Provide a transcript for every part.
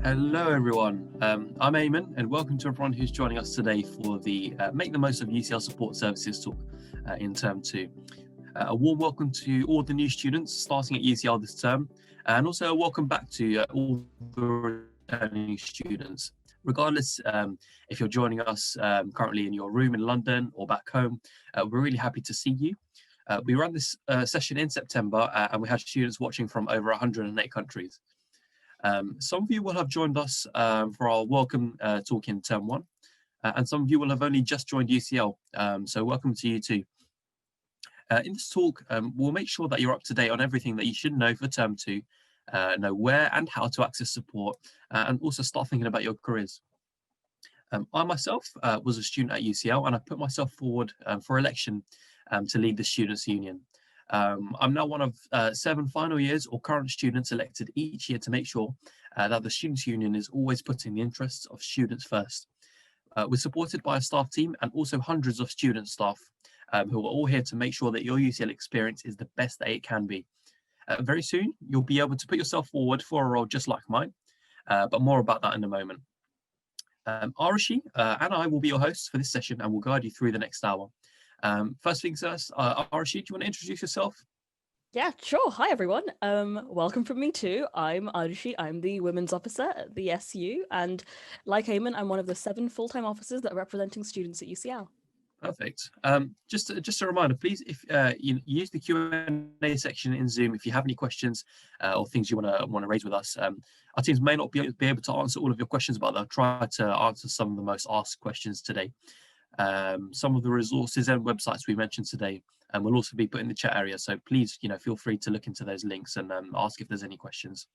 Hello everyone, I'm Eamon and welcome to everyone who's joining us today for the Make the Most of UCL Support Services talk in Term 2. A warm welcome to all the new students starting at UCL this term, and also a welcome back to all the returning students. Regardless if you're joining us currently in your room in London or back home, we're really happy to see you. We ran this session in September and we had students watching from over 108 countries. Some of you will have joined us for our welcome talk in Term 1, and some of you will have only just joined UCL, so welcome to you too. In this talk, we'll make sure that you're up to date on everything that you should know for Term 2, know where and how to access support, and also start thinking about your careers. I myself was a student at UCL and I put myself forward for election to lead the Students' Union. I'm now one of 7 final years or current students elected each year to make sure that the Students' Union is always putting the interests of students first. We're supported by a staff team and also hundreds of student staff who are all here to make sure that your UCL experience is the best that it can be. Very soon, you'll be able to put yourself forward for a role just like mine, but more about that in a moment. Arushi and I will be your hosts for this session and will guide you through the next hour. First things first, Arushi, do you want to introduce yourself? Yeah, sure. Hi, everyone. Welcome from me too. I'm Arushi. I'm the Women's Officer at the SU. And like Eamon, I'm one of the 7 full-time officers that are representing students at UCL. Perfect. Just a reminder, please, if you use the Q&A section in Zoom, if you have any questions or things you want to raise with us. Our teams may not be able to answer all of your questions, but they'll try to answer some of the most asked questions today. Some of the resources and websites we mentioned today and will also be put in the chat area. So please, feel free to look into those links and ask if there's any questions.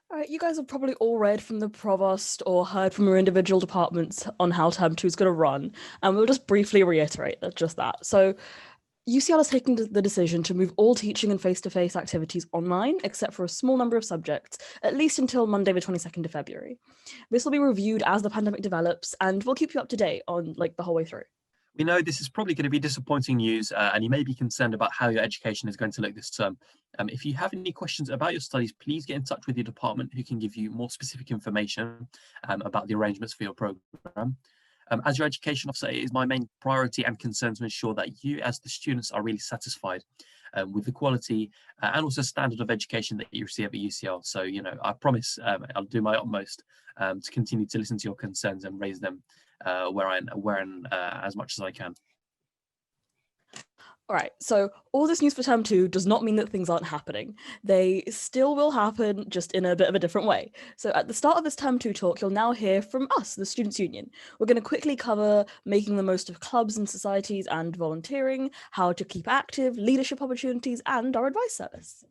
All right, you guys have probably all read from the provost or heard from your individual departments on how Term 2 is going to run, and we'll just briefly reiterate just that. So UCL has taken the decision to move all teaching and face-to-face activities online, except for a small number of subjects, at least until Monday, the 22nd of February. This will be reviewed as the pandemic develops, and we'll keep you up to date on the whole way through. We know this is probably going to be disappointing news and you may be concerned about how your education is going to look this term. If you have any questions about your studies, please get in touch with your department who can give you more specific information about the arrangements for your program. As your education officer, it is my main priority and concern to ensure that you as the students are really satisfied with the quality and also standard of education that you receive at UCL. So, I promise I'll do my utmost to continue to listen to your concerns and raise them as much as I can. All right, so all this news for Term 2 does not mean that things aren't happening. They still will happen, just in a bit of a different way. So at the start of this Term 2 talk, you'll now hear from us, the Students' Union. We're going to quickly cover making the most of clubs and societies and volunteering, how to keep active, leadership opportunities, and our advice service.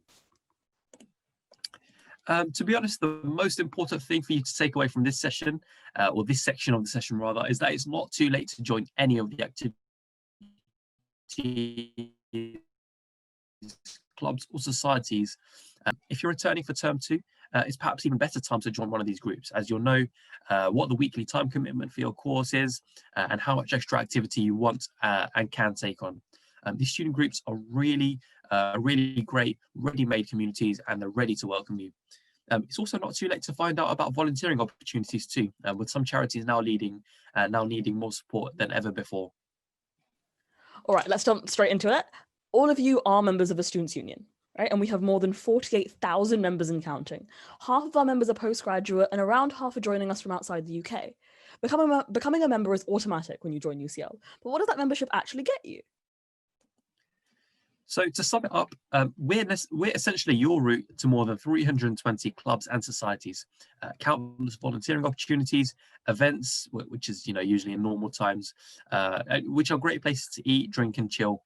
To be honest, the most important thing for you to take away from this session, or this section of the session rather, is that it's not too late to join any of the activities, clubs or societies. If you're returning for Term 2, it's perhaps even better time to join one of these groups, as you'll know what the weekly time commitment for your course is and how much extra activity you want and can take on. These student groups are really great, ready-made communities, and they're ready to welcome you. It's also not too late to find out about volunteering opportunities too, with some charities now needing more support than ever before. All right, let's jump straight into it. All of you are members of a Students' Union, right? And we have more than 48,000 members and counting. Half of our members are postgraduate and around half are joining us from outside the UK. Becoming a member is automatic when you join UCL, but what does that membership actually get you? So to sum it up, we're essentially your route to more than 320 clubs and societies, countless volunteering opportunities, events, which is usually in normal times, which are great places to eat, drink, and chill.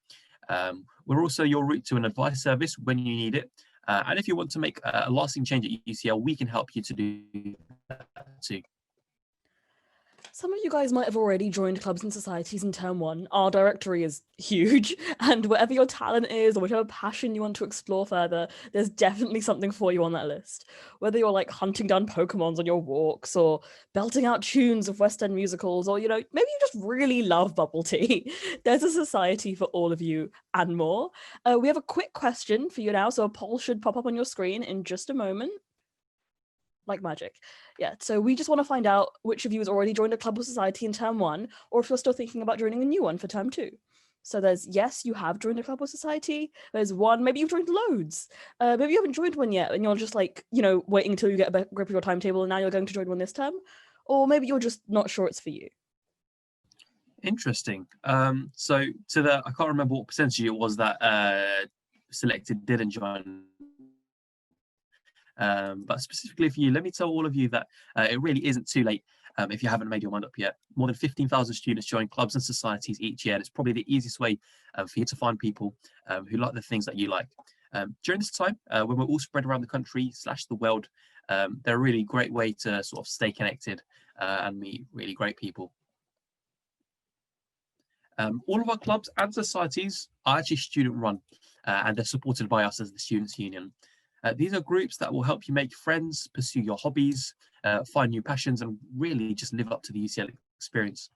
We're also your route to an advice service when you need it, and if you want to make a lasting change at UCL, we can help you to do that too. Some of you guys might have already joined clubs and societies in Term 1. Our directory is huge, and whatever your talent is or whatever passion you want to explore further, there's definitely something for you on that list. Whether you're hunting down Pokemons on your walks or belting out tunes of West End musicals, or, maybe you just really love bubble tea. There's a society for all of you and more. We have a quick question for you now, so a poll should pop up on your screen in just a moment. like magic. Yeah, so we just want to find out which of you has already joined a club or society in term 1, or if you're still thinking about joining a new one for term 2. So there's yes, you have joined a club or society. There's 1, maybe you've joined loads. Maybe you haven't joined one yet and you're just like, waiting until you get a grip of your timetable and now you're going to join one this term. Or maybe you're just not sure it's for you. Interesting. So I can't remember what percentage it was that selected didn't join. But specifically for you, let me tell all of you that it really isn't too late if you haven't made your mind up yet. More than 15,000 students join clubs and societies each year, and it's probably the easiest way for you to find people who like the things that you like. During this time, when we're all spread around the country / the world, they're a really great way to sort of stay connected and meet really great people. All of our clubs and societies are actually student-run, and they're supported by us as the Students' Union. These are groups that will help you make friends, pursue your hobbies, find new passions, and really just live up to the UCL experience.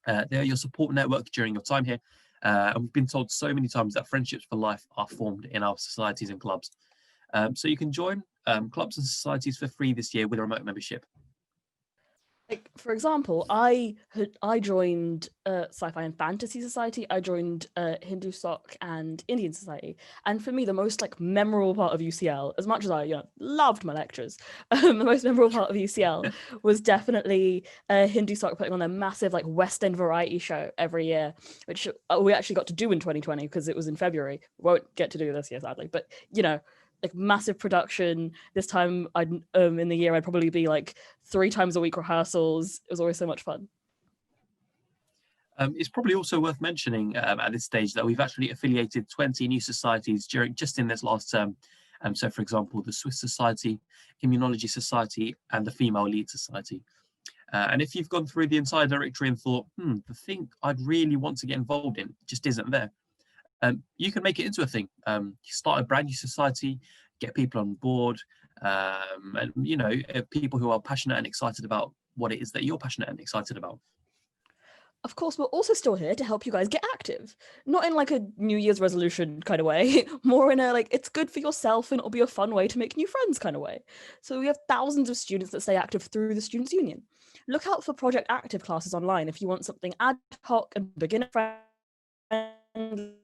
They are your support network during your time here, and we've been told so many times that friendships for life are formed in our societies and clubs. So you can join clubs and societies for free this year with a remote membership. Like, for example, I joined Sci-Fi and Fantasy Society. I joined Hindu Soc and Indian Society. And for me, the most memorable part of UCL, as much as I loved my lectures, the most memorable part of UCL was definitely Hindu Soc putting on their massive West End variety show every year, which we actually got to do in 2020 because it was in February. We won't get to do this year, sadly, but massive production. This time in the year I'd probably be 3 times a week rehearsals. It was always so much fun. It's probably also worth mentioning at this stage that we've actually affiliated 20 new societies just in this last term. So for example, the Swiss Society, Immunology Society, and the Female Lead Society. And if you've gone through the entire directory and thought, the thing I'd really want to get involved in just isn't there, you can make it into a thing. You start a brand new society, get people on board, and people who are passionate and excited about what it is that you're passionate and excited about. Of course, we're also still here to help you guys get active. Not in a New Year's resolution kind of way, more in a it's good for yourself and it'll be a fun way to make new friends kind of way. So we have thousands of students that stay active through the Students' Union. Look out for Project Active classes online if you want something ad hoc and beginner friendly.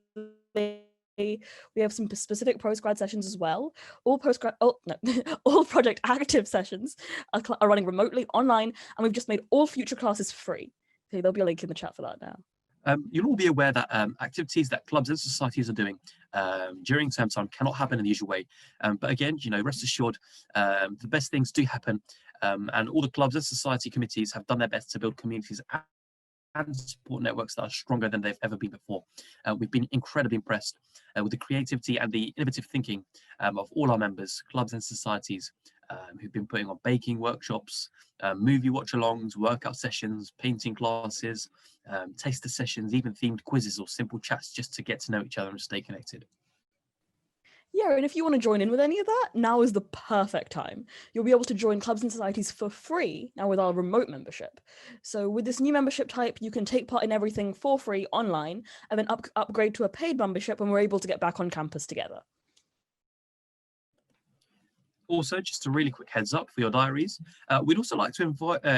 We have some specific postgrad sessions as well. All Project Active sessions are running remotely online, and we've just made all future classes free. Okay, there'll be a link in the chat for that now. You'll all be aware that activities that clubs and societies are doing during term time cannot happen in the usual way. But again, rest assured, the best things do happen, and all the clubs and society committees have done their best to build communities and support networks that are stronger than they've ever been before. We've been incredibly impressed with the creativity and the innovative thinking of all our members, clubs and societies, who've been putting on baking workshops, movie watch-alongs, workout sessions, painting classes, taster sessions, even themed quizzes or simple chats just to get to know each other and stay connected. Yeah, and if you want to join in with any of that, now is the perfect time. You'll be able to join clubs and societies for free now with our remote membership. So with this new membership type, you can take part in everything for free online and then upgrade to a paid membership when we're able to get back on campus together. Also, just a really quick heads up for your diaries, we'd also like to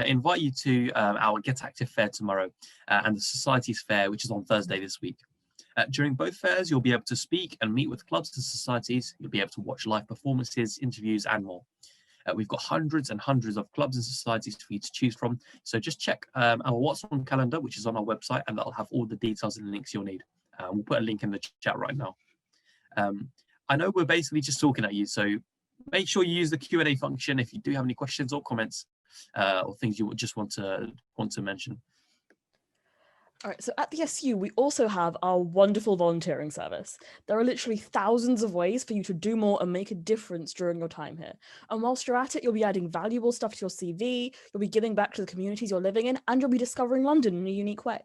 invite you to our Get Active Fair tomorrow and the Societies Fair, which is on Thursday this week. During both fairs, you'll be able to speak and meet with clubs and societies. You'll be able to watch live performances, interviews, and more. We've got hundreds and hundreds of clubs and societies for you to choose from. So just check our What's On calendar, which is on our website, and that'll have all the details and links you'll need. We'll put a link in the chat right now. I know we're basically just talking at you, so make sure you use the Q&A function if you do have any questions or comments or things you just want to mention. All right, so at the SU, we also have our wonderful volunteering service. There are literally thousands of ways for you to do more and make a difference during your time here. And whilst you're at it, you'll be adding valuable stuff to your CV, you'll be giving back to the communities you're living in, and you'll be discovering London in a unique way.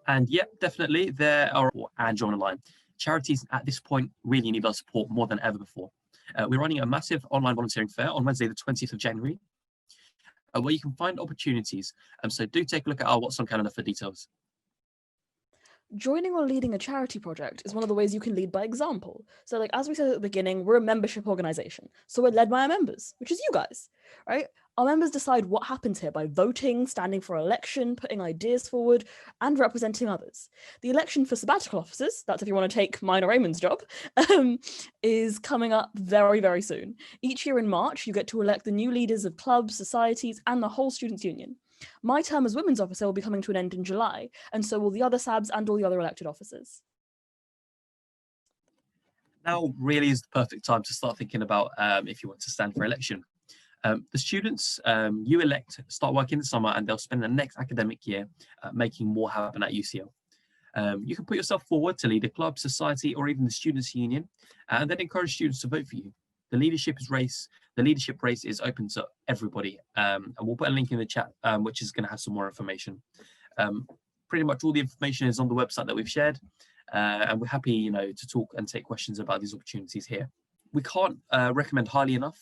And yep, definitely, there are and join the line. Charities at this point really need our support more than ever before. We're running a massive online volunteering fair on Wednesday, the 20th of January, where you can find opportunities. So do take a look at our What's On calendar for details. Joining or leading a charity project is one of the ways you can lead by example. So, like as we said at the beginning, we're a membership organization. So we're led by our members, which is you guys, right? Our members decide what happens here by voting, standing for election, putting ideas forward, and representing others. The election for sabbatical officers, that's if you want to take mine or Raymond's job, is coming up very, very soon. Each year in March, you get to elect the new leaders of clubs, societies, and the whole Students' Union. My term as women's officer will be coming to an end in July, and so will the other SABs and all the other elected officers. Now really is the perfect time to start thinking about if you want to stand for election. The students you elect start working in the summer and they'll spend the next academic year making more happen at UCL. You can put yourself forward to lead a club, society, or even the students' union, and then encourage students to vote for you. The leadership race is open to everybody, and we'll put a link in the chat, which is going to have some more information. Pretty much all the information is on the website that we've shared, and we're happy, to talk and take questions about these opportunities here. We can't recommend highly enough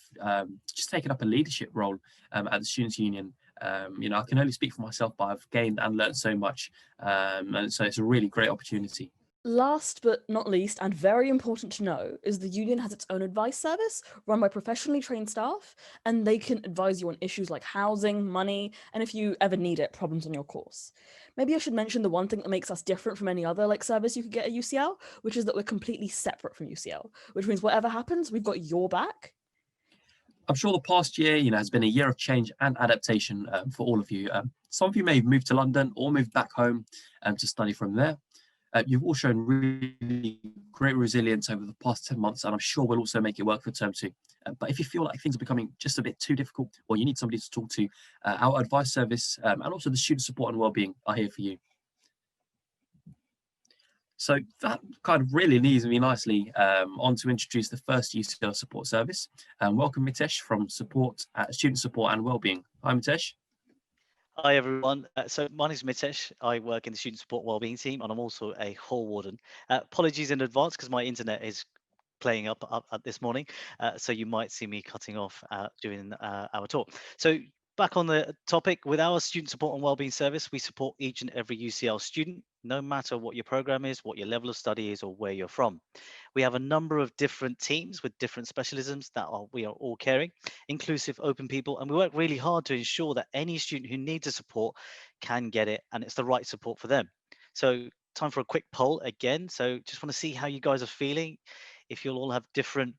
just taking up a leadership role at the Students' Union. I can only speak for myself, but I've gained and learned so much, and so it's a really great opportunity. Last but not least, and very important to know, is the union has its own advice service run by professionally trained staff, and they can advise you on issues like housing, money, and if you ever need it, problems on your course. Maybe I should mention the one thing that makes us different from any other service you could get at UCL, which is that we're completely separate from UCL, which means whatever happens, we've got your back. I'm sure the past year, has been a year of change and adaptation for all of you. Some of you may have moved to London or moved back home to study from there. You've all shown really great resilience over the past 10 months, and I'm sure we'll also make it work for term 2. But if you feel like things are becoming just a bit too difficult, or you need somebody to talk to, our advice service and also the student support and wellbeing are here for you. So that kind of really leads me nicely on to introduce the first UCL support service. Welcome Mitesh from Student Support and Wellbeing. Hi Mitesh. Hi everyone. So my name is Mitesh. I work in the Student Support Wellbeing team, and I'm also a hall warden. Apologies in advance because my internet is playing up this morning, so you might see me cutting off during our talk. So back on the topic, with our Student Support and Wellbeing service, we support each and every UCL student, no matter what your program is, what your level of study is, or where you're from. We have a number of different teams with different specialisms that we are all caring, inclusive, open people, and we work really hard to ensure that any student who needs the support can get it, and it's the right support for them. So time for a quick poll again. So just want to see how you guys are feeling. If you'll all have different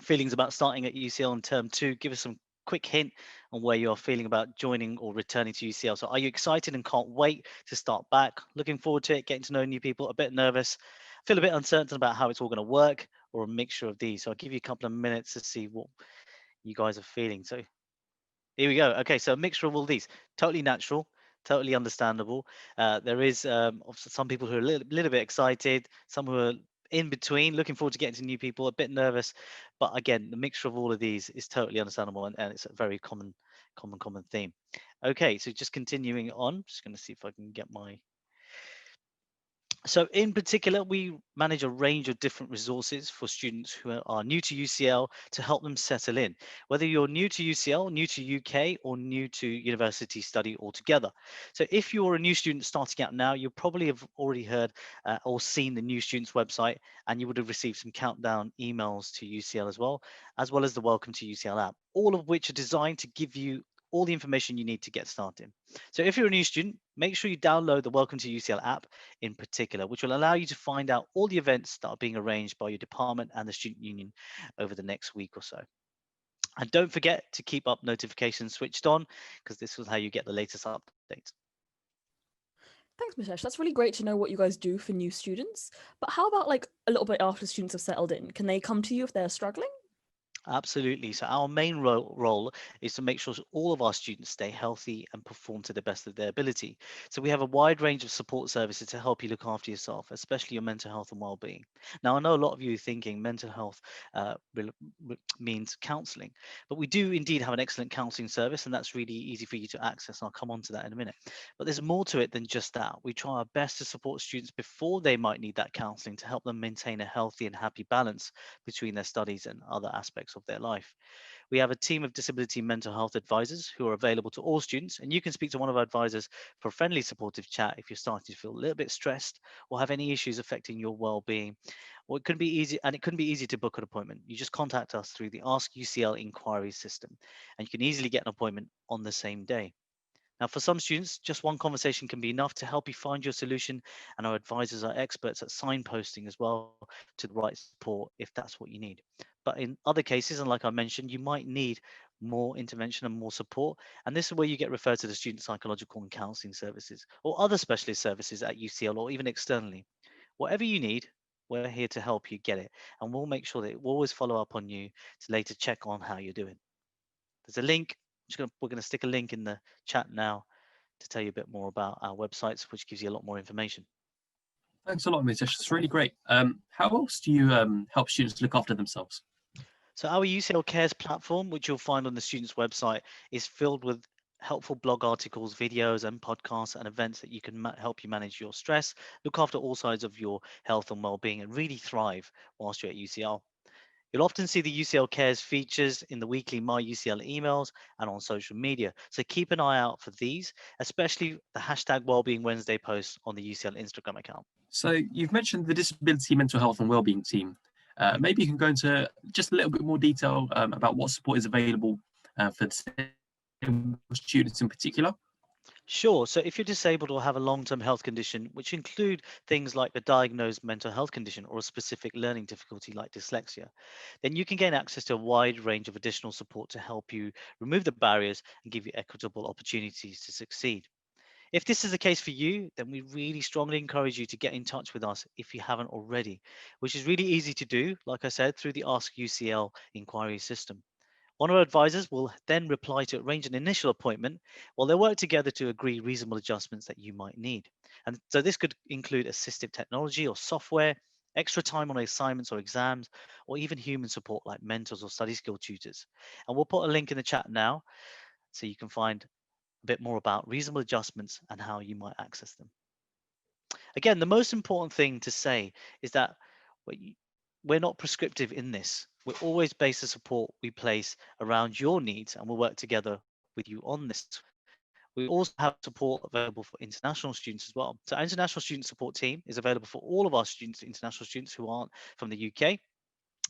feelings about starting at UCL in term 2, give us some quick hint on where you're feeling about joining or returning to UCL. So are you excited and can't wait to start back? Looking forward to it, getting to know new people, a bit nervous, feel a bit uncertain about how it's all going to work, or a mixture of these? So I'll give you a couple of minutes to see what you guys are feeling. So here we go. Okay, so a mixture of all these, totally natural, totally understandable. There is some people who are a little bit excited, some who are in between, looking forward to getting to new people, a bit nervous. But again, the mixture of all of these is totally understandable, and it's a very common theme. Okay, so just continuing on, just going to see if I can get my so in particular, we manage a range of different resources for students who are new to UCL to help them settle in, whether you're new to UCL, new to UK, or new to university study altogether. So if you're a new student starting out now, you probably have already heard or seen the new students website, and you would have received some countdown emails to UCL as well as the Welcome to UCL app, all of which are designed to give you all the information you need to get started. So if you're a new student, make sure you download the Welcome to UCL app in particular, which will allow you to find out all the events that are being arranged by your department and the student union over the next week or so. And don't forget to keep up notifications switched on, because this is how you get the latest updates. Thanks, Mitesh. That's really great to know what you guys do for new students. But how about a little bit after students have settled in? Can they come to you if they're struggling? Absolutely. So our main role is to make sure all of our students stay healthy and perform to the best of their ability. So we have a wide range of support services to help you look after yourself, especially your mental health and well-being. Now, I know a lot of you are thinking mental health means counselling, but we do indeed have an excellent counselling service, and that's really easy for you to access. And I'll come on to that in a minute. But there's more to it than just that. We try our best to support students before they might need that counselling to help them maintain a healthy and happy balance between their studies and other aspects of their life. We have a team of disability mental health advisors who are available to all students, and you can speak to one of our advisors for a friendly, supportive chat if you're starting to feel a little bit stressed or have any issues affecting your well-being. Or it could be easy, and it couldn't be easy to book an appointment. You just contact us through the Ask UCL inquiry system, and you can easily get an appointment on the same day. Now, for some students, just one conversation can be enough to help you find your solution, and our advisors are experts at signposting as well to the right support if that's what you need. But in other cases, and like I mentioned, you might need more intervention and more support, and this is where you get referred to the student psychological and counselling services or other specialist services at UCL or even externally. Whatever you need, we're here to help you get it, and we'll make sure that we'll always follow up on you to later check on how you're doing. There's a link. We're going to stick a link in the chat now to tell you a bit more about our websites, which gives you a lot more information. Thanks a lot, Mitesh. It's really great. How else do you help students look after themselves? So our UCL Cares platform, which you'll find on the students' website, is filled with helpful blog articles, videos, and podcasts and events that you can help you manage your stress, look after all sides of your health and well-being, and really thrive whilst you're at UCL. You'll often see the UCL Cares features in the weekly My UCL emails and on social media. So keep an eye out for these, especially the hashtag Wellbeing Wednesday posts on the UCL Instagram account. So you've mentioned the disability mental health and wellbeing team. Maybe you can go into just a little bit more detail about what support is available for students in particular. Sure. So if you're disabled or have a long-term health condition, which include things like a diagnosed mental health condition or a specific learning difficulty like dyslexia, then you can gain access to a wide range of additional support to help you remove the barriers and give you equitable opportunities to succeed. If this is the case for you, then we really strongly encourage you to get in touch with us if you haven't already, which is really easy to do, like I said, through the Ask UCL inquiry system. One of our advisors will then reply to arrange an initial appointment while they work together to agree reasonable adjustments that you might need. And so this could include assistive technology or software, extra time on assignments or exams, or even human support like mentors or study skill tutors. And we'll put a link in the chat now so you can find a bit more about reasonable adjustments and how you might access them. Again, the most important thing to say is that we're not prescriptive in this. We'll always base the support we place around your needs and we'll work together with you on this. We also have support available for international students as well. So our international student support team is available for all of our students, international students who aren't from the UK,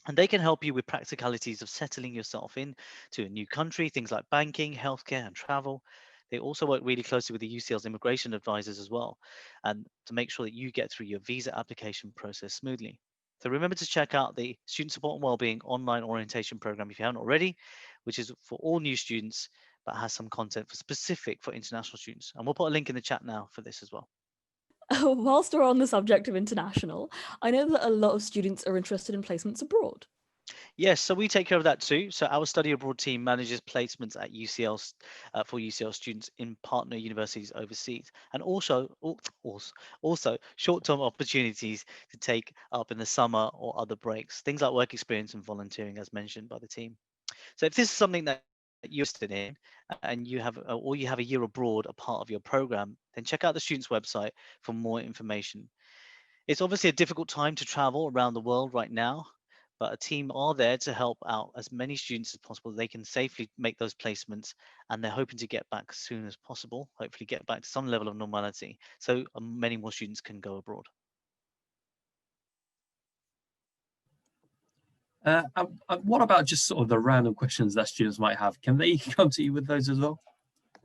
and they can help you with practicalities of settling yourself in to a new country, things like banking, healthcare, and travel. They also work really closely with the UCL's immigration advisors as well, and to make sure that you get through your visa application process smoothly. So remember to check out the Student Support and Wellbeing online orientation program if you haven't already, which is for all new students, but has some content for specific for international students. And we'll put a link in the chat now for this as well. Whilst we're on the subject of international, I know that a lot of students are interested in placements abroad. Yes, so we take care of that too. So our study abroad team manages placements at UCL for UCL students in partner universities overseas, and also short-term opportunities to take up in the summer or other breaks, things like work experience and volunteering, as mentioned by the team. So if this is something that you're interested in and you have or you have a year abroad, a part of your program, then check out the students' website for more information. It's obviously a difficult time to travel around the world right now, but a team are there to help out as many students as possible. They can safely make those placements, and they're hoping to get back as soon as possible, hopefully get back to some level of normality, so many more students can go abroad. What about just sort of the random questions that students might have? Can they come to you with those as well?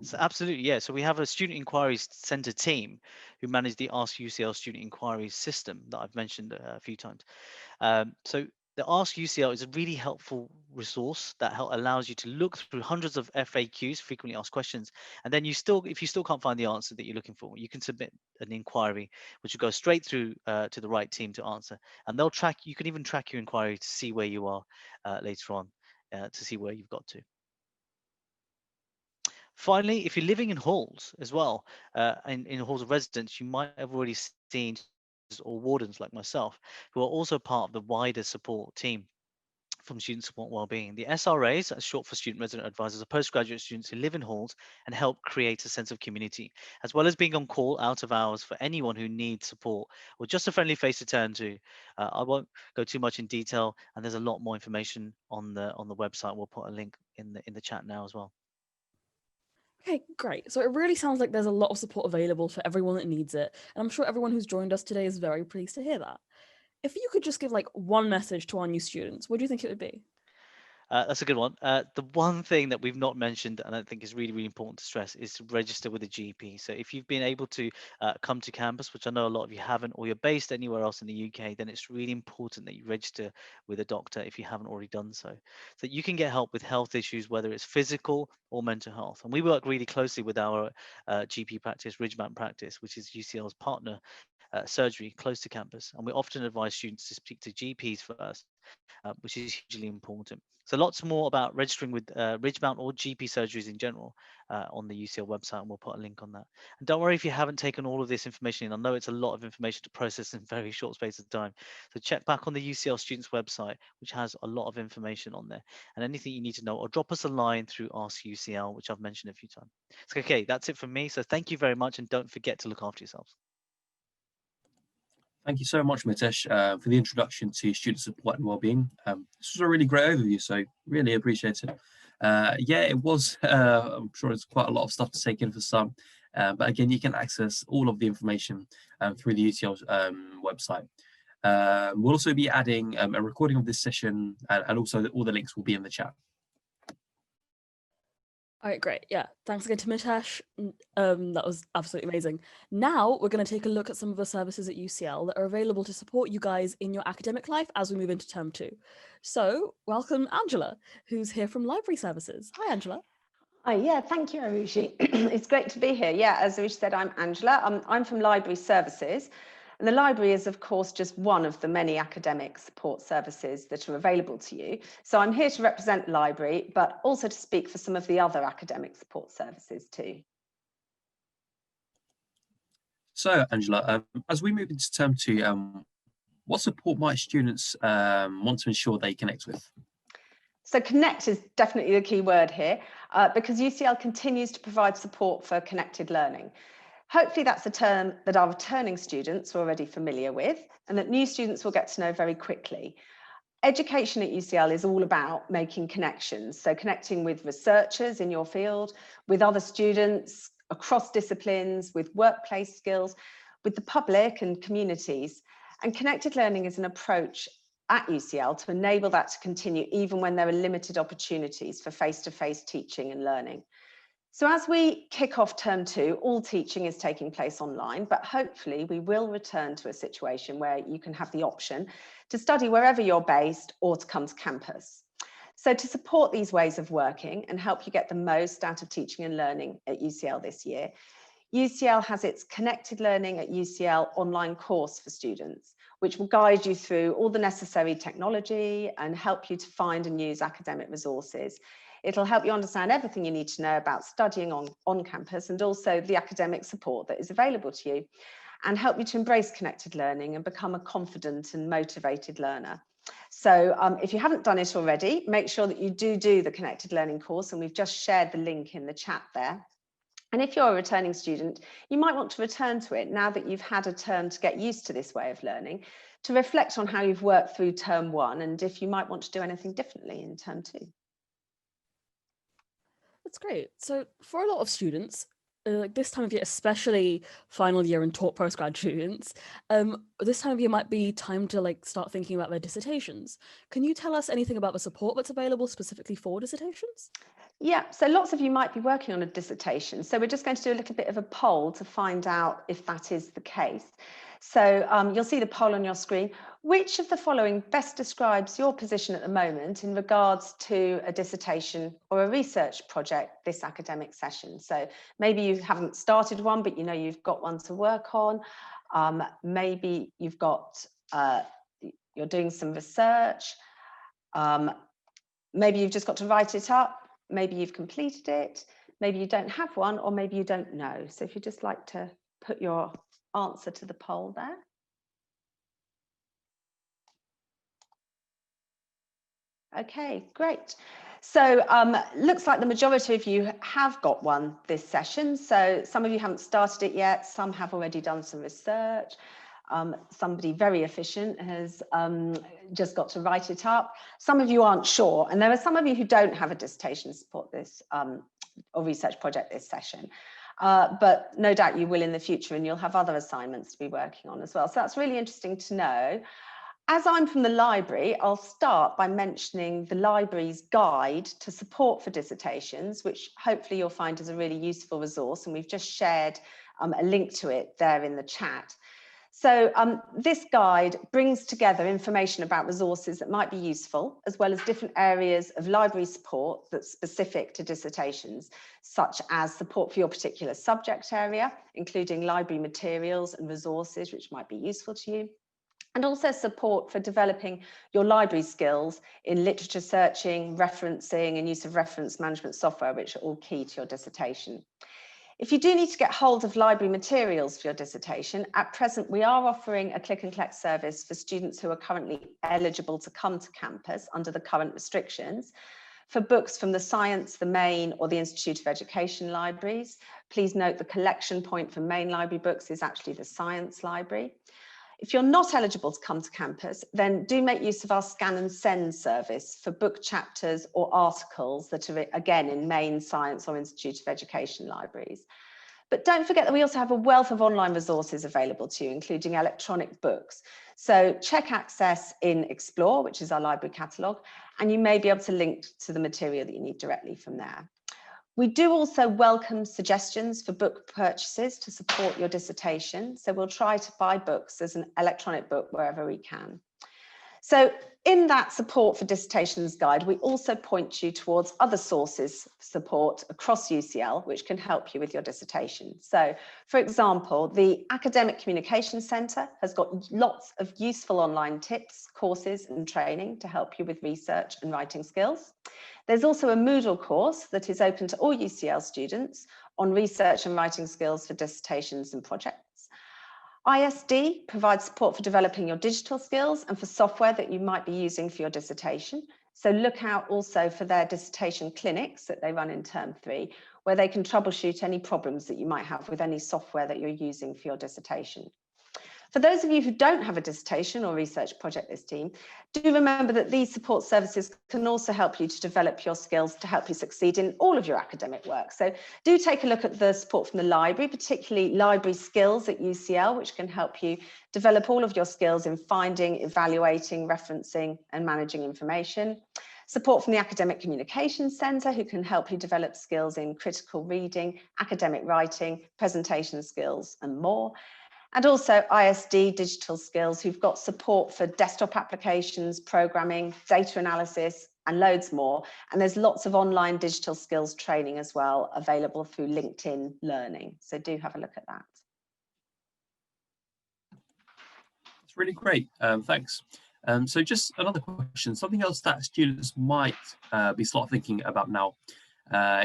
So absolutely, yeah. So we have a student inquiries center team who manage the Ask UCL student inquiries system that I've mentioned a few times. So the Ask UCL is a really helpful resource that allows you to look through hundreds of FAQs, frequently asked questions, and then if you still can't find the answer that you're looking for, you can submit an inquiry, which will go straight through to the right team to answer, and they'll track. You can even track your inquiry to see where you are later on, to see where you've got to. Finally, if you're living in halls as well, in halls of residence, you might have already seen or wardens like myself, who are also part of the wider support team. from Student Support Wellbeing. The SRAs, that's short for Student Resident Advisors, are postgraduate students who live in halls and help create a sense of community, as well as being on call out of hours for anyone who needs support or just a friendly face to turn to. I won't go too much in detail, and there's a lot more information on the website. We'll put a link in the chat now as well. Okay, great. So it really sounds like there's a lot of support available for everyone that needs it. And I'm sure everyone who's joined us today is very pleased to hear that. If you could just give like one message to our new students, what do you think it would be? That's a good one. The one thing that we've not mentioned, and I think is really, really important to stress, is to register with a GP. So if you've been able to come to campus, which I know a lot of you haven't, or you're based anywhere else in the UK, then it's really important that you register with a doctor if you haven't already done so. So you can get help with health issues, whether it's physical or mental health. And we work really closely with our GP practice, Ridgemount Practice, which is UCL's partner surgery close to campus. And we often advise students to speak to GPs first, which is hugely important. So lots more about registering with Ridgemount or GP surgeries in general on the UCL website, and we'll put a link on that. And don't worry if you haven't taken all of this information in. I know it's a lot of information to process in a very short space of time. So check back on the UCL Students website, which has a lot of information on there. And anything you need to know, or drop us a line through Ask UCL, which I've mentioned a few times. So, okay, that's it from me. So thank you very much, and don't forget to look after yourselves. Thank you so much, Mitesh, for the introduction to student support and wellbeing. This was a really great overview, so really appreciate it. Yeah, it was. I'm sure it's quite a lot of stuff to take in for some, but again, you can access all of the information through the UCL website. We'll also be adding a recording of this session, and also all the links will be in the chat. All right, great. Yeah, thanks again to Mitesh. That was absolutely amazing. Now we're going to take a look at some of the services at UCL that are available to support you guys in your academic life as we move into term 2. So welcome Angela, who's here from Library Services. Hi, Angela. Oh, yeah, thank you, Arushi. It's great to be here. Yeah, as Arushi said, I'm Angela. I'm from Library Services. And the library is, of course, just one of the many academic support services that are available to you. So I'm here to represent the library, but also to speak for some of the other academic support services too. So, Angela, as we move into term 2, what support might students want to ensure they connect with? So connect is definitely the key word here, because UCL continues to provide support for connected learning. Hopefully that's a term that our returning students are already familiar with and that new students will get to know very quickly. Education at UCL is all about making connections, so connecting with researchers in your field, with other students across disciplines, with workplace skills, with the public and communities. And connected learning is an approach at UCL to enable that to continue even when there are limited opportunities for face-to-face teaching and learning. So as we kick off term 2, all teaching is taking place online, but hopefully we will return to a situation where you can have the option to study wherever you're based or to come to campus. So to support these ways of working and help you get the most out of teaching and learning at UCL this year, UCL has its Connected Learning at UCL online course for students, which will guide you through all the necessary technology and help you to find and use academic resources. It'll help you understand everything you need to know about studying on campus and also the academic support that is available to you, and help you to embrace connected learning and become a confident and motivated learner. So if you haven't done it already, make sure that you do the Connected Learning course, and we've just shared the link in the chat there. And if you're a returning student, you might want to return to it now that you've had a term to get used to this way of learning, to reflect on how you've worked through term 1 and if you might want to do anything differently in term 2. That's great. So for a lot of students, like this time of year, especially final year and taught postgrad students, this time of year might be time to like start thinking about their dissertations. Can you tell us anything about the support that's available specifically for dissertations? Yeah, so lots of you might be working on a dissertation. So we're just going to do a little bit of a poll to find out if that is the case. So you'll see the poll on your screen. Which of the following best describes your position at the moment in regards to a dissertation or a research project this academic session? So maybe you haven't started one, but you know you've got one to work on. Maybe you've got, you're doing some research. Maybe you've just got to write it up. Maybe you've completed it, maybe you don't have one, or maybe you don't know. So if you'd just like to put your answer to the poll there. Okay, great. So looks like the majority of you have got one this session. So some of you haven't started it yet. Some have already done some research. Somebody very efficient has just got to write it up. Some of you aren't sure. And there are some of you who don't have a dissertation to support this or research project this session. But no doubt you will in the future, and you'll have other assignments to be working on as well. So that's really interesting to know. As I'm from the library, I'll start by mentioning the library's guide to support for dissertations, which hopefully you'll find is a really useful resource. And we've just shared a link to it there in the chat. So this guide brings together information about resources that might be useful, as well as different areas of library support that's specific to dissertations, such as support for your particular subject area, including library materials and resources which might be useful to you, and also support for developing your library skills in literature searching, referencing, and use of reference management software, which are all key to your dissertation. If you do need to get hold of library materials for your dissertation, at present we are offering a click and collect service for students who are currently eligible to come to campus under the current restrictions. For books from the Science, the Main, or the Institute of Education libraries, please note the collection point for main library books is actually the Science Library. If you're not eligible to come to campus, then do make use of our scan and send service for book chapters or articles that are, again, in main Science or Institute of Education libraries. But don't forget that we also have a wealth of online resources available to you, including electronic books. So check access in Explore, which is our library catalogue, and you may be able to link to the material that you need directly from there. We do also welcome suggestions for book purchases to support your dissertation. So we'll try to buy books as an electronic book wherever we can. So in that support for dissertations guide, we also point you towards other sources of support across UCL, which can help you with your dissertation. So for example, the Academic Communication Centre has got lots of useful online tips, courses and training to help you with research and writing skills. There's also a Moodle course that is open to all UCL students on research and writing skills for dissertations and projects. ISD provides support for developing your digital skills and for software that you might be using for your dissertation. So look out also for their dissertation clinics that they run in term 3, where they can troubleshoot any problems that you might have with any software that you're using for your dissertation. For those of you who don't have a dissertation or research project this team, do remember that these support services can also help you to develop your skills to help you succeed in all of your academic work. So do take a look at the support from the library, particularly library skills at UCL, which can help you develop all of your skills in finding, evaluating, referencing, and managing information. Support from the Academic Communication Centre, who can help you develop skills in critical reading, academic writing, presentation skills, and more. And also ISD digital skills, who've got support for desktop applications, programming, data analysis, and loads more. And there's lots of online digital skills training as well available through LinkedIn Learning. So do have a look at that. That's really great. Thanks. So just another question, something else that students might be start thinking about now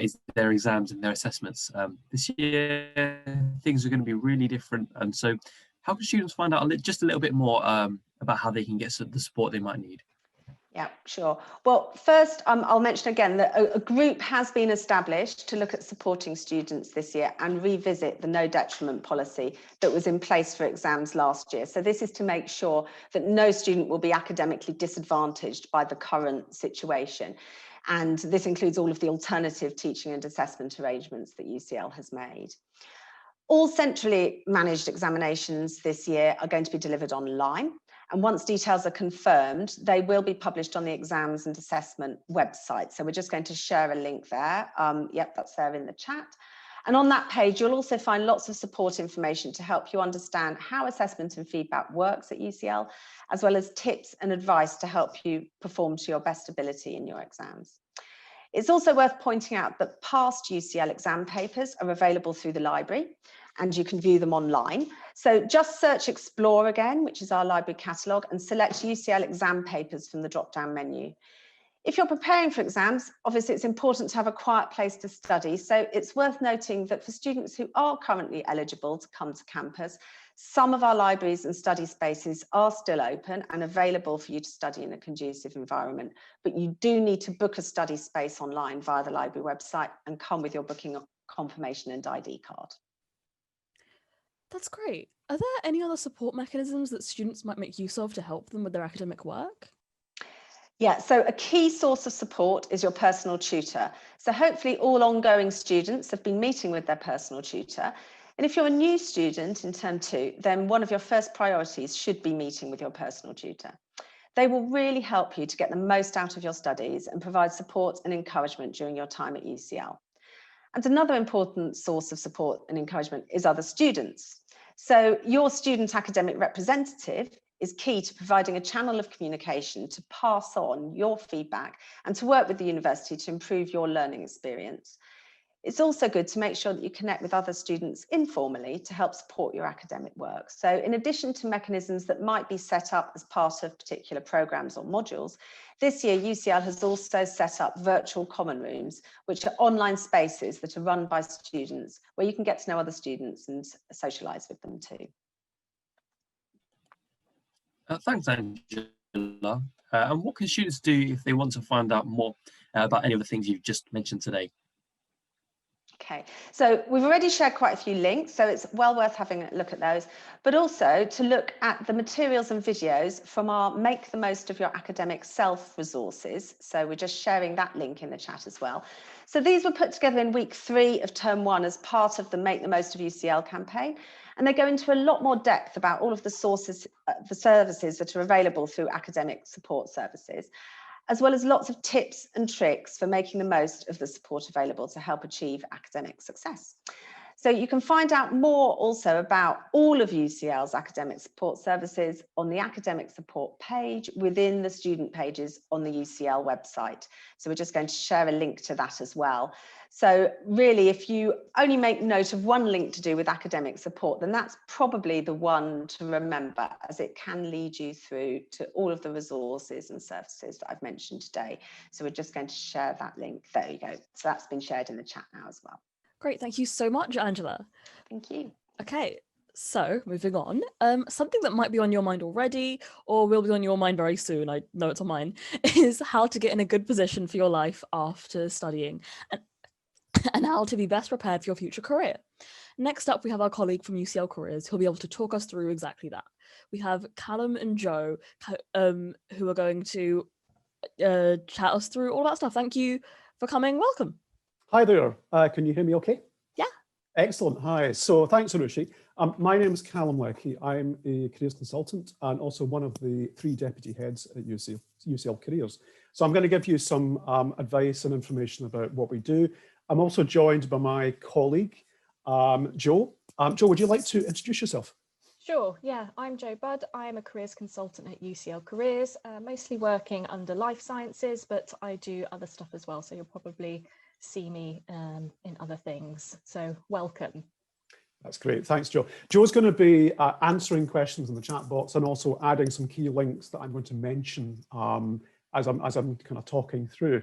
is their exams and their assessments. This year, things are going to be really different. And so how can students find out just a little bit more about how they can get the support they might need? Yeah, sure. Well, first, I'll mention again that a group has been established to look at supporting students this year and revisit the no detriment policy that was in place for exams last year. So this is to make sure that no student will be academically disadvantaged by the current situation. And this includes all of the alternative teaching and assessment arrangements that UCL has made. All centrally managed examinations this year are going to be delivered online. And once details are confirmed, they will be published on the exams and assessment website. So we're just going to share a link there. Yep, that's there in the chat. And on that page, you'll also find lots of support information to help you understand how assessment and feedback works at UCL, as well as tips and advice to help you perform to your best ability in your exams. It's also worth pointing out that past UCL exam papers are available through the library and you can view them online. So just search Explore again, which is our library catalogue, and select UCL exam papers from the drop-down menu. If you're preparing for exams, obviously it's important to have a quiet place to study. So it's worth noting that for students who are currently eligible to come to campus, Some of our libraries and study spaces are still open and available for you to study in a conducive environment, but you do need to book a study space online via the library website and come with your booking confirmation and ID card. That's great. Are there any other support mechanisms that students might make use of to help them with their academic work? Yeah, so a key source of support is your personal tutor. So hopefully all ongoing students have been meeting with their personal tutor. And if you're a new student in term 2, then one of your first priorities should be meeting with your personal tutor. They will really help you to get the most out of your studies and provide support and encouragement during your time at UCL. And another important source of support and encouragement is other students. So your student academic representative is key to providing a channel of communication to pass on your feedback and to work with the university to improve your learning experience. It's also good to make sure that you connect with other students informally to help support your academic work. So in addition to mechanisms that might be set up as part of particular programs or modules, this year UCL has also set up virtual common rooms, which are online spaces that are run by students where you can get to know other students and socialise with them too. Thanks, Angela. And what can students do if they want to find out more about any of the things you've just mentioned today? Okay, so we've already shared quite a few links, so it's well worth having a look at those, but also to look at the materials and videos from our Make the Most of Your Academic Self resources. So we're just sharing that link in the chat as well. So these were put together in week 3 of term 1 as part of the Make the Most of UCL campaign, and they go into a lot more depth about all of the sources, the services that are available through academic support services, as well as lots of tips and tricks for making the most of the support available to help achieve academic success. So you can find out more also about all of UCL's academic support services on the academic support page within the student pages on the UCL website. So we're just going to share a link to that as well. So really, if you only make note of one link to do with academic support, then that's probably the one to remember, as it can lead you through to all of the resources and services that I've mentioned today. So we're just going to share that link. There you go. So that's been shared in the chat now as well. Great, thank you so much, Angela. Thank you. Okay, so moving on, something that might be on your mind already, or will be on your mind very soon, I know it's on mine, is how to get in a good position for your life after studying and how to be best prepared for your future career. Next up, we have our colleague from UCL Careers who'll be able to talk us through exactly that. We have Callum and Joe who are going to chat us through all that stuff. Thank you for coming. Welcome. Hi there. Can you hear me okay? Yeah. Excellent. Hi. So thanks, Arushi. My name is Callum Leckie. I'm a careers consultant and also one of the 3 deputy heads at UCL Careers. So I'm going to give you some advice and information about what we do. I'm also joined by my colleague, Joe. Joe, would you like to introduce yourself? Sure, yeah, I'm Jo Budd. I'm a careers consultant at UCL Careers, mostly working under life sciences, but I do other stuff as well. So you'll probably see me in other things. So welcome. That's great. Thanks, Joe. Joe's going to be answering questions in the chat box and also adding some key links that I'm going to mention as I'm kind of talking through.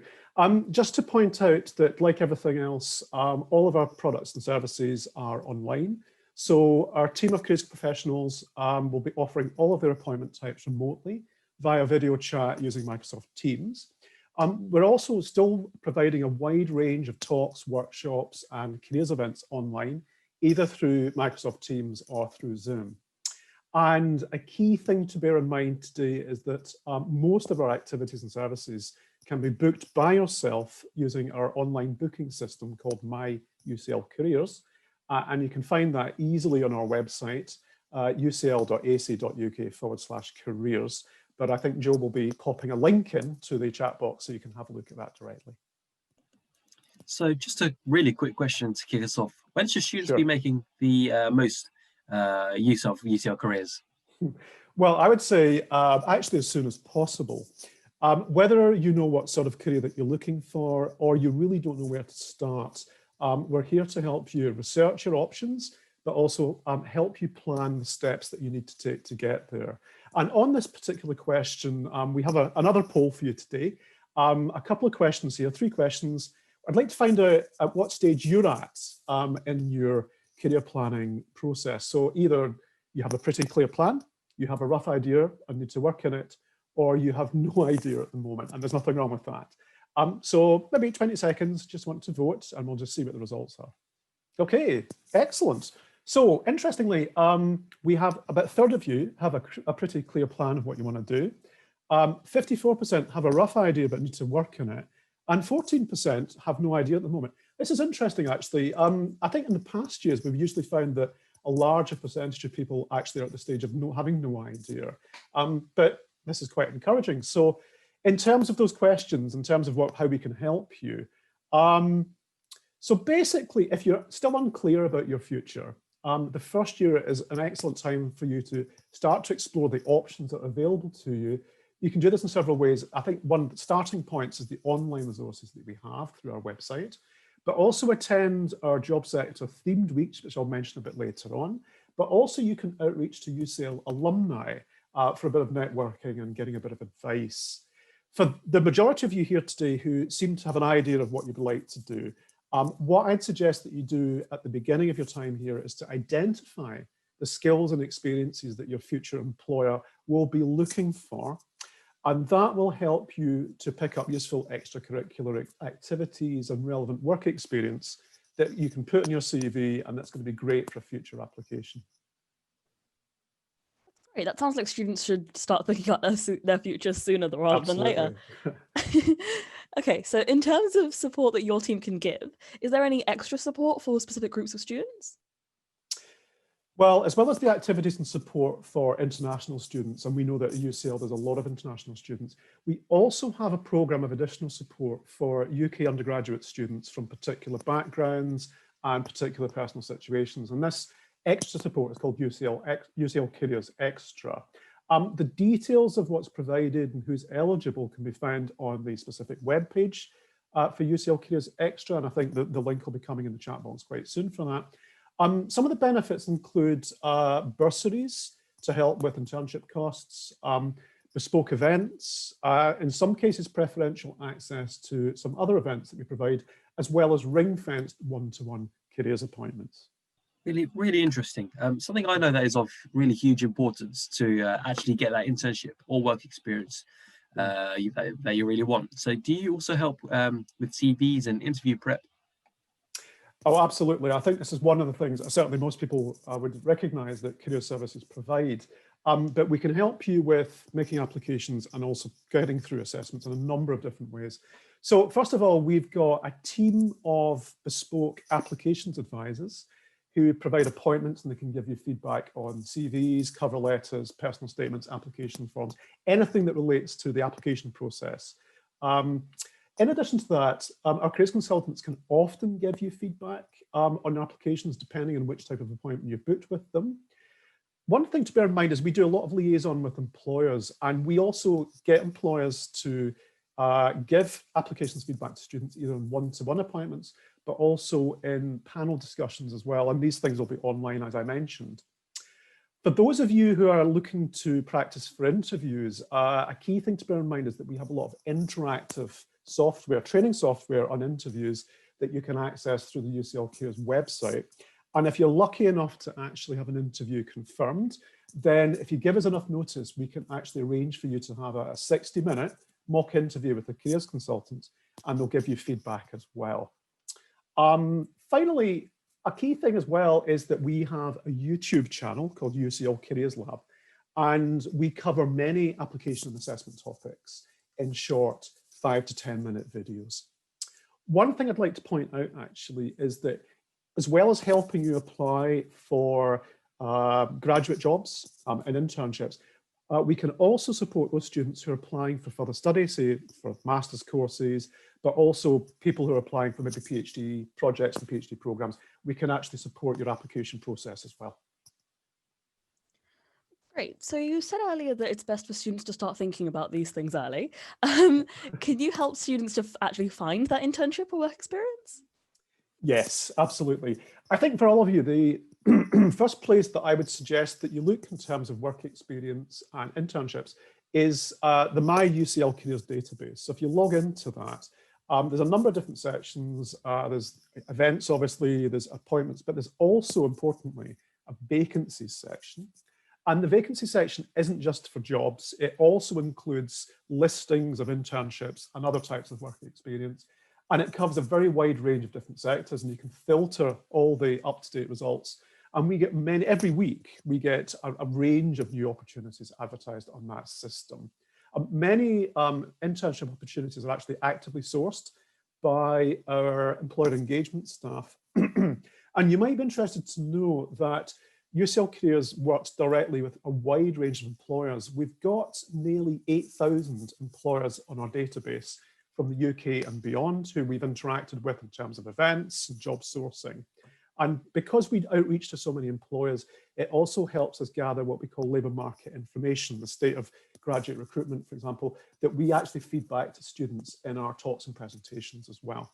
Just to point out that, like everything else, all of our products and services are online. So our team of careers professionals will be offering all of their appointment types remotely via video chat using Microsoft Teams. We're also still providing a wide range of talks, workshops, and careers events online, either through Microsoft Teams or through Zoom. And a key thing to bear in mind today is that most of our activities and services can be booked by yourself using our online booking system called My UCL Careers. And you can find that easily on our website, ucl.ac.uk/careers. But I think Joe will be popping a link in to the chat box so you can have a look at that directly. So just a really quick question to kick us off. When should students Sure. be making the most use of UCL Careers? Well, I would say actually as soon as possible. Whether you know what sort of career that you're looking for or you really don't know where to start, we're here to help you research your options, but also help you plan the steps that you need to take to get there. And on this particular question, we have another poll for you today. A couple of questions here, 3 questions. I'd like to find out at what stage you're at in your career planning process. So either you have a pretty clear plan, you have a rough idea and need to work in it, or you have no idea at the moment, and there's nothing wrong with that. So maybe 20 seconds, just want to vote, and we'll just see what the results are. Okay, excellent. So interestingly, we have about a third of you have a pretty clear plan of what you want to do. 54% have a rough idea but need to work on it, and 14% have no idea at the moment. This is interesting, actually. I think in the past years, we've usually found that a larger percentage of people actually are at the stage of having no idea. But this is quite encouraging. So in terms of those questions, in terms of how we can help you, so basically, if you're still unclear about your future, the first year is an excellent time for you to start to explore the options that are available to you. You can do this in several ways. I think one of the starting points is the online resources that we have through our website, but also attend our job sector themed weeks, which I'll mention a bit later on. But also you can outreach to UCL alumni for a bit of networking and getting a bit of advice. For the majority of you here today who seem to have an idea of what you'd like to do, what I'd suggest that you do at the beginning of your time here is to identify the skills and experiences that your future employer will be looking for. And that will help you to pick up useful extracurricular activities and relevant work experience that you can put in your CV, and that's going to be great for a future application. Great. That sounds like students should start thinking about their future sooner rather than later. Okay, so in terms of support that your team can give, is there any extra support for specific groups of students? Well, as well as the activities and support for international students, and we know that at UCL there's a lot of international students, we also have a programme of additional support for UK undergraduate students from particular backgrounds and particular personal situations. And this extra support is called UCL Careers Extra. The details of what's provided and who's eligible can be found on the specific webpage for UCL Careers Extra, and I think the link will be coming in the chat box quite soon for that. Some of the benefits include bursaries to help with internship costs, bespoke events, in some cases preferential access to some other events that we provide, as well as ring-fenced one-to-one careers appointments. Really, really interesting. Something I know that is of really huge importance to actually get that internship or work experience that you really want. So do you also help with CVs and interview prep? Oh, absolutely. I think this is one of the things that certainly most people would recognise that career services provide, but we can help you with making applications and also getting through assessments in a number of different ways. So first of all, we've got a team of bespoke applications advisors who provide appointments, and they can give you feedback on CVs, cover letters, personal statements, application forms, anything that relates to the application process. In addition to that, our careers consultants can often give you feedback on applications depending on which type of appointment you've booked with them. One thing to bear in mind is we do a lot of liaison with employers, and we also get employers to give applications feedback to students either in one-to-one appointments, but also in panel discussions as well. And these things will be online, as I mentioned. For those of you who are looking to practice for interviews, a key thing to bear in mind is that we have a lot of interactive software, training software on interviews that you can access through the UCL Careers website. And if you're lucky enough to actually have an interview confirmed, then if you give us enough notice, we can actually arrange for you to have a 60-minute mock interview with the careers consultant, and they'll give you feedback as well. Finally, a key thing as well is that we have a YouTube channel called UCL Careers Lab, and we cover many application and assessment topics in short 5 to 10 minute videos. One thing I'd like to point out actually is that as well as helping you apply for graduate jobs and internships, we can also support those students who are applying for further study, say for master's courses, but also people who are applying for maybe PhD projects and PhD programs. We can actually support your application process as well. Great. So you said earlier that it's best for students to start thinking about these things early. Can you help students to actually find that internship or work experience? Yes, absolutely. I think for all of you, the first place that I would suggest that you look in terms of work experience and internships is the My UCL Careers database. So if you log into that, there's a number of different sections. There's events, obviously, there's appointments, but there's also, importantly, a vacancies section. And the vacancy section isn't just for jobs, it also includes listings of internships and other types of work experience. And it covers a very wide range of different sectors, and you can filter all the up-to-date results. And we get many, every week, we get a range of new opportunities advertised on that system. Many internship opportunities are actually actively sourced by our employer engagement staff. And you might be interested to know that UCL Careers works directly with a wide range of employers. We've got nearly 8,000 employers on our database from the UK and beyond who we've interacted with in terms of events and job sourcing. And because we outreach to so many employers, it also helps us gather what we call labour market information, the state of graduate recruitment, for example, that we actually feed back to students in our talks and presentations as well.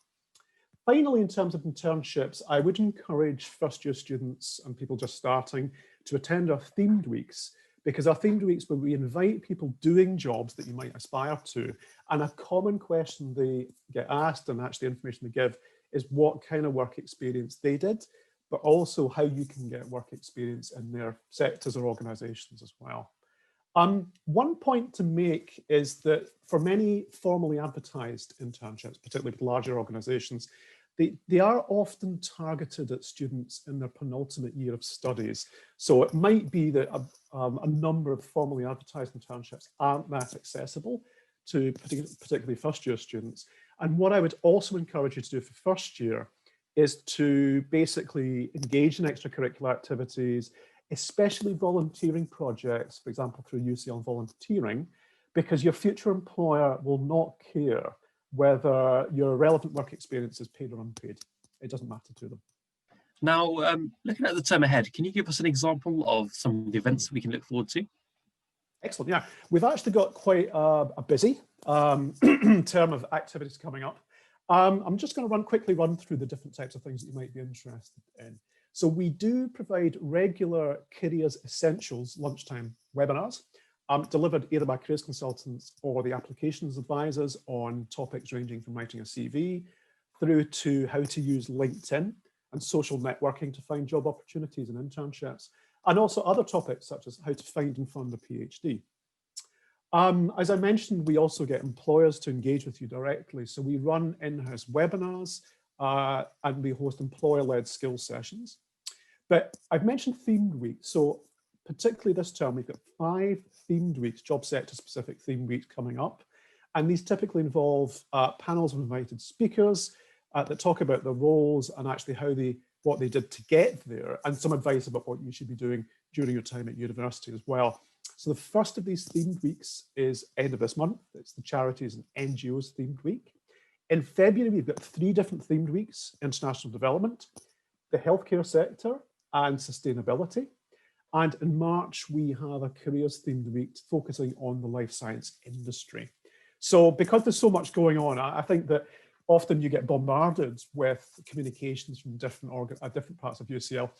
Finally, in terms of internships, I would encourage first-year students and people just starting to attend our themed weeks, because our themed weeks where we invite people doing jobs that you might aspire to, and a common question they get asked and actually information they give is what kind of work experience they did, but also how you can get work experience in their sectors or organisations as well. One point to make is that for many formally advertised internships, particularly with larger organisations, they are often targeted at students in their penultimate year of studies. So it might be that a number of formally advertised internships aren't that accessible to particularly first-year students. And what I would also encourage you to do for first year is to basically engage in extracurricular activities, especially volunteering projects, for example, through UCL Volunteering, because your future employer will not care whether your relevant work experience is paid or unpaid. It doesn't matter to them. Now, looking at the term ahead, can you give us an example of some of the events we can look forward to? Excellent, yeah. We've actually got quite a busy term of activities coming up. I'm just going to quickly run through the different types of things that you might be interested in. So we do provide regular Careers Essentials lunchtime webinars, delivered either by careers consultants or the applications advisors on topics ranging from writing a CV through to how to use LinkedIn and social networking to find job opportunities and internships, and also other topics such as how to find and fund a PhD. As I mentioned, we also get employers to engage with you directly. So we run in-house webinars and we host employer-led skills sessions. But I've mentioned themed weeks. So particularly this term, we've got 5 themed weeks, job sector specific themed weeks coming up. And these typically involve panels of invited speakers that talk about their roles and actually what they did to get there, and some advice about what you should be doing during your time at university as well. So the first of these themed weeks is end of this month. It's the Charities and NGOs themed week. In February, we've got 3 different themed weeks: international development, the healthcare sector, and sustainability. And in March, we have a careers themed week focusing on the life science industry. So because there's so much going on, I think that often you get bombarded with communications from different parts of UCL.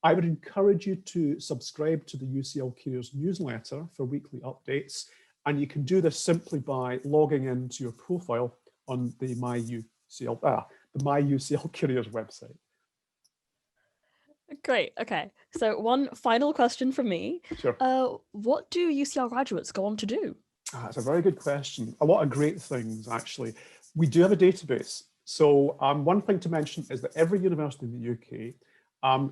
I would encourage you to subscribe to the UCL Careers newsletter for weekly updates. And you can do this simply by logging into your profile on the My UCL Careers website. Great. Okay. So one final question from me. Sure. What do UCL graduates go on to do? That's a very good question. A lot of great things, actually. We do have a database. So one thing to mention is that every university in the UK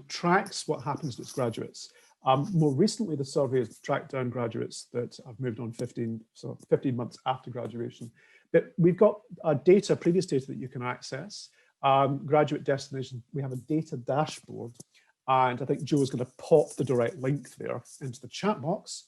tracks what happens to its graduates. More recently, the survey has tracked down graduates that have moved on 15 months after graduation. But we've got previous data that you can access. Graduate destination, we have a data dashboard. And I think Joe is going to pop the direct link there into the chat box.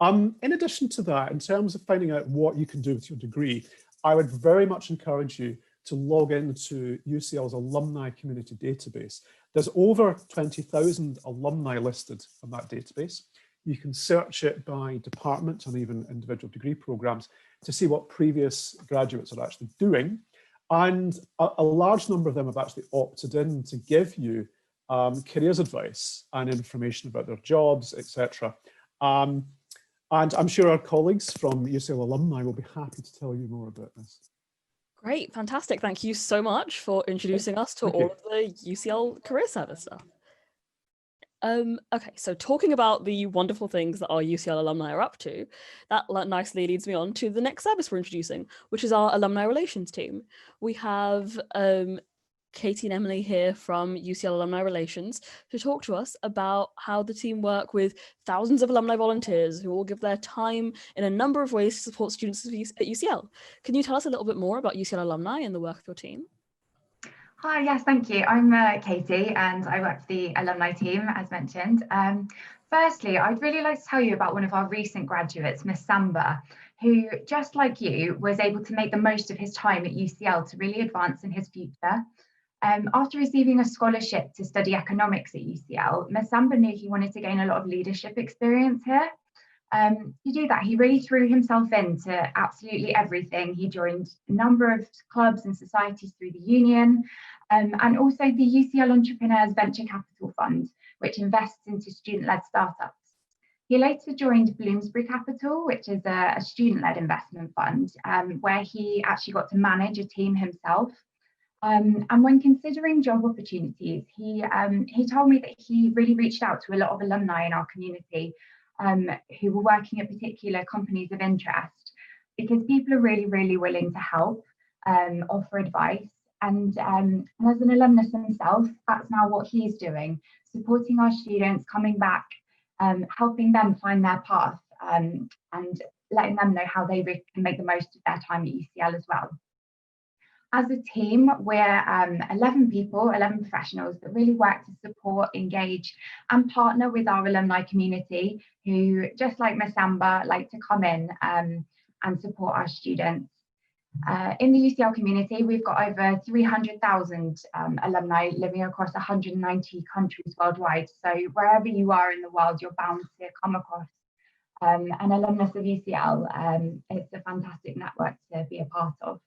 In addition to that, in terms of finding out what you can do with your degree, I would very much encourage you to log into UCL's alumni community database. There's over 20,000 alumni listed on that database. You can search it by department and even individual degree programs to see what previous graduates are actually doing. And a large number of them have actually opted in to give you careers advice and information about their jobs, etc. And I'm sure our colleagues from UCL Alumni will be happy to tell you more about this. Great, fantastic. Thank you so much for introducing us to all of the UCL Career Service stuff. Okay, so talking about the wonderful things that our UCL alumni are up to, that nicely leads me on to the next service we're introducing, which is our alumni relations team. We have Katie and Emily here from UCL Alumni Relations to talk to us about how the team work with thousands of alumni volunteers who all give their time in a number of ways to support students at UCL. Can you tell us a little bit more about UCL Alumni and the work of your team? Hi, yes, thank you. I'm Katie and I work for the alumni team, as mentioned. Firstly, I'd really like to tell you about one of our recent graduates, Miss Samba, who, just like you, was able to make the most of his time at UCL to really advance in his future. After receiving a scholarship to study economics at UCL, Miss Samba knew he wanted to gain a lot of leadership experience here. To do that, he really threw himself into absolutely everything. He joined a number of clubs and societies through the union, and also the UCL Entrepreneurs Venture Capital Fund, which invests into student-led startups. He later joined Bloomsbury Capital, which is a student-led investment fund, where he actually got to manage a team himself. And when considering job opportunities, he told me that he really reached out to a lot of alumni in our community who were working at particular companies of interest, because people are really, really willing to help, offer advice. And as an alumnus himself, that's now what he's doing, supporting our students, coming back, helping them find their path, and letting them know how they can make the most of their time at UCL as well. As a team, we're 11 people, 11 professionals that really work to support, engage and partner with our alumni community who, just like Miss Amber, like to come in and support our students. In the UCL community, we've got over 300,000 alumni living across 190 countries worldwide. So wherever you are in the world, you're bound to come across an alumnus of UCL. It's a fantastic network to be a part of.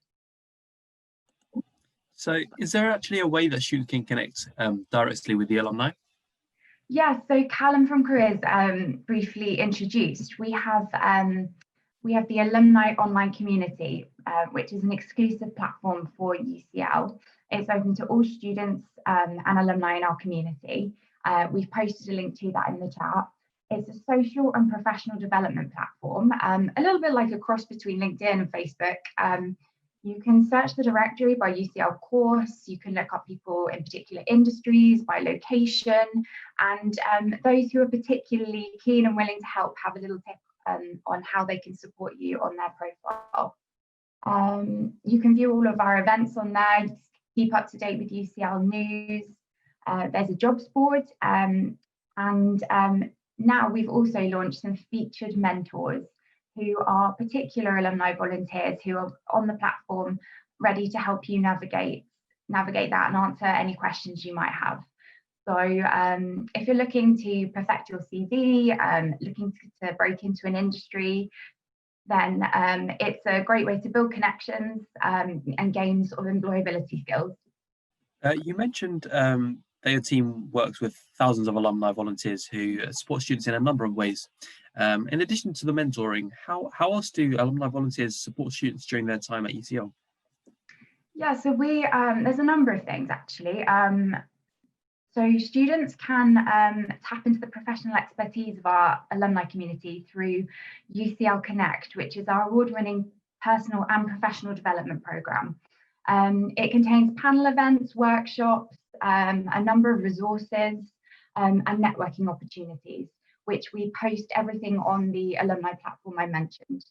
So is there actually a way that students can connect directly with the alumni? Yeah, so Callum from Careers briefly introduced. We have the Alumni Online Community, which is an exclusive platform for UCL. It's open to all students and alumni in our community. We've posted a link to that in the chat. It's a social and professional development platform, a little bit like a cross between LinkedIn and Facebook. You can search the directory by UCL course, you can look up people in particular industries by location, and those who are particularly keen and willing to help have a little tip on how they can support you on their profile. You can view all of our events on there, keep up to date with UCL news. There's a jobs board, and now we've also launched some featured mentors who are particular alumni volunteers who are on the platform ready to help you navigate that and answer any questions you might have. So if you're looking to perfect your CV, looking to break into an industry, then it's a great way to build connections and gain sort of employability skills. You mentioned that your team works with thousands of alumni volunteers who support students in a number of ways. In addition to the mentoring, how else do alumni volunteers support students during their time at UCL? Yeah, so there's a number of things actually. So students can tap into the professional expertise of our alumni community through UCL Connect, which is our award-winning personal and professional development programme. It contains panel events, workshops, a number of resources and networking opportunities, which we post everything on the alumni platform I mentioned.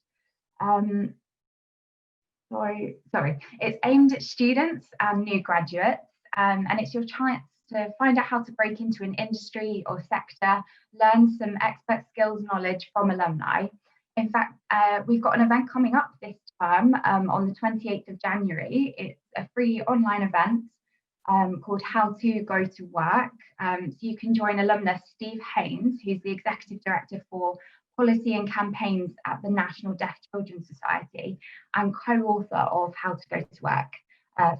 It's aimed at students and new graduates, and it's your chance to find out how to break into an industry or sector, learn some expert skills knowledge from alumni. In fact, we've got an event coming up this term on the 28th of January. It's a free online event called How to Go to Work. So you can join alumnus Steve Haynes, who's the Executive Director for Policy and Campaigns at the National Deaf Children's Society and co-author of How to Go to Work,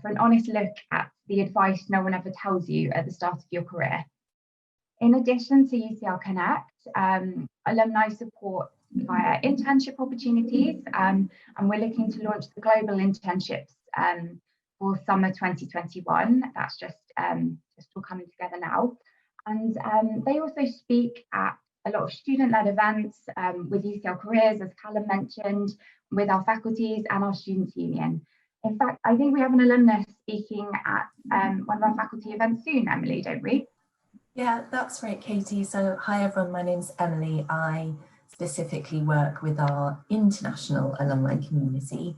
for an honest look at the advice no one ever tells you at the start of your career. In addition to UCL Connect, alumni support via internship opportunities, and we're looking to launch the global internships for summer 2021. That's just all coming together now. And they also speak at a lot of student-led events with UCL Careers, as Callum mentioned, with our faculties and our Students' Union. In fact, I think we have an alumnus speaking at one of our faculty events soon, Emily, don't we? Yeah, that's right, Katie. So hi everyone, my name's Emily. I specifically work with our international alumni community,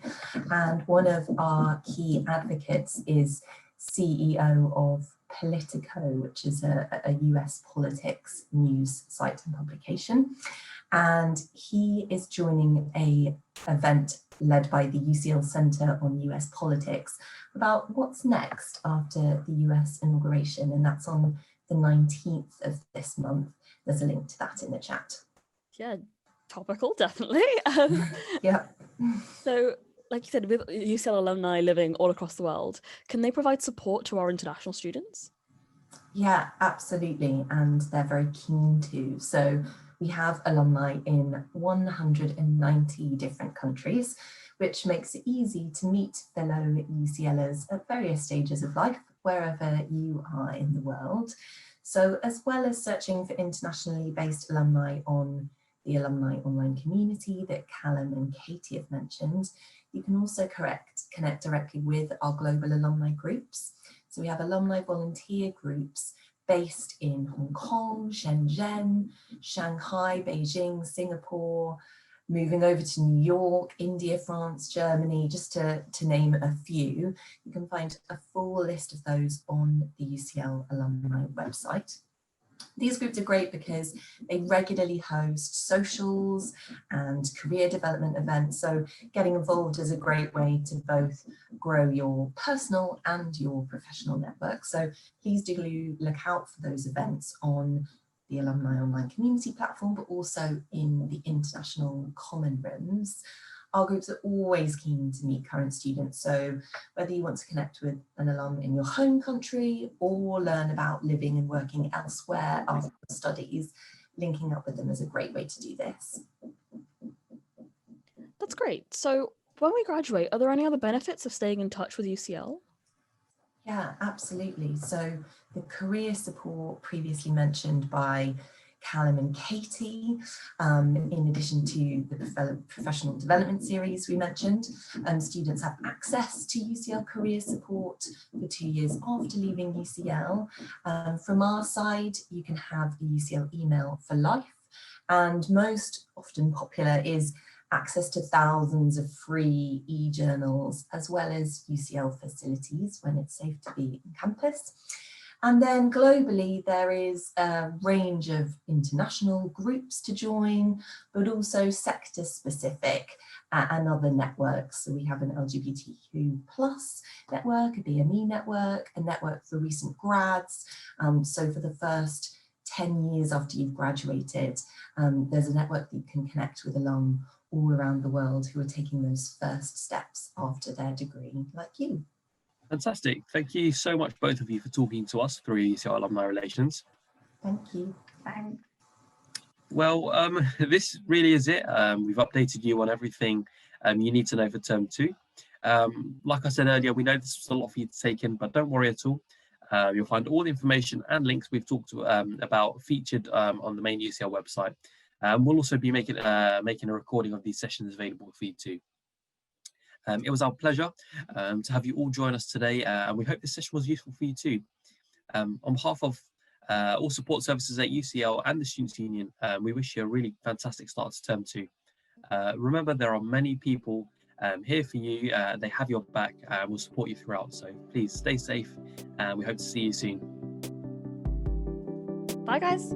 and one of our key advocates is CEO of Politico, which is a US politics news site and publication. And he is joining a event led by the UCL Centre on US Politics about what's next after the US inauguration, and that's on the 19th of this month. There's a link to that in the chat. Yeah, topical, definitely. Yeah. So, like you said, with UCL alumni living all across the world, can they provide support to our international students? Yeah, absolutely. And they're very keen to. So we have alumni in 190 different countries, which makes it easy to meet fellow UCLers at various stages of life, wherever you are in the world. So as well as searching for internationally based alumni on the alumni online community that Callum and Katie have mentioned, you can also connect directly with our global alumni groups. So we have alumni volunteer groups based in Hong Kong, Shenzhen, Shanghai, Beijing, Singapore, moving over to New York, India, France, Germany, just to name a few. You can find a full list of those on the UCL alumni website. These groups are great because they regularly host socials and career development events. So getting involved is a great way to both grow your personal and your professional network. So please do look out for those events on the Alumni Online Community platform, but also in the international common rooms. Our groups are always keen to meet current students, so whether you want to connect with an alum in your home country or learn about living and working elsewhere after studies, linking up with them is a great way to do this. That's great. So when we graduate, are there any other benefits of staying in touch with UCL? Yeah, absolutely. So the career support previously mentioned by Callum and Katie, in addition to the professional development series we mentioned, students have access to UCL career support for 2 years after leaving UCL. From our side, you can have a UCL email for life, and most often popular is access to thousands of free e-journals, as well as UCL facilities when it's safe to be on campus. And then globally, there is a range of international groups to join, but also sector specific and other networks. So we have an LGBTQ+ network, a BME network, a network for recent grads. So for the first 10 years after you've graduated, there's a network that you can connect with alum all around the world who are taking those first steps after their degree, like you. Fantastic. Thank you so much, both of you, for talking to us through UCL Alumni Relations. Thank you. Thanks. Well, this really is it. We've updated you on everything you need to know for term 2. Like I said earlier, we know this was a lot for you to take in, but don't worry at all. You'll find all the information and links we've talked about featured on the main UCL website. We'll also be making a recording of these sessions available for you too. It was our pleasure to have you all join us today, and we hope this session was useful for you too. On behalf of all support services at UCL and the Students' Union, we wish you a really fantastic start to term 2. Remember, there are many people here for you. They have your back and will support you throughout. So please stay safe, and we hope to see you soon. Bye, guys.